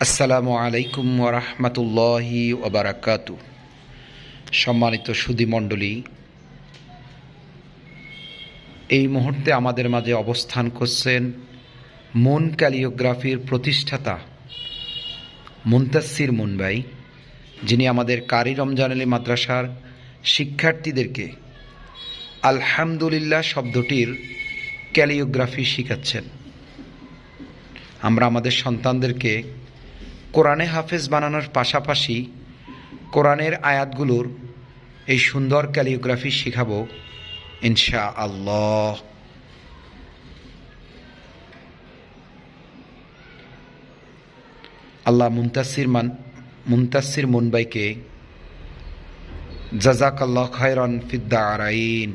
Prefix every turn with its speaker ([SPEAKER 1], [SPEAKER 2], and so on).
[SPEAKER 1] আসসালামু আলাইকুম ওরহমতুল্লাহি ওবারাকাতু। সম্মানিত সুধীমণ্ডলী, এই মুহূর্তে আমাদের মাঝে অবস্থান করছেন মুন ক্যালিওগ্রাফির প্রতিষ্ঠাতা মুনতাসসির মুন ভাই, যিনি আমাদের কারি রমজান আলী মাদ্রাসার শিক্ষার্থীদেরকে আলহামদুলিল্লাহ শব্দটির ক্যালিওগ্রাফি শিখাচ্ছেন। আমরা আমাদের সন্তানদেরকে কোরআনে হাফেজ বানানোর পাশাপাশি কোরআনের আয়াতগুলোর এই সুন্দর ক্যালিওগ্রাফি শিখাবো ইনশাআল্লাহ। আল্লাহ মুনতাসসির মুন ভাইকে জাযাকাল্লাহু খায়রান ফিদ দারাইন।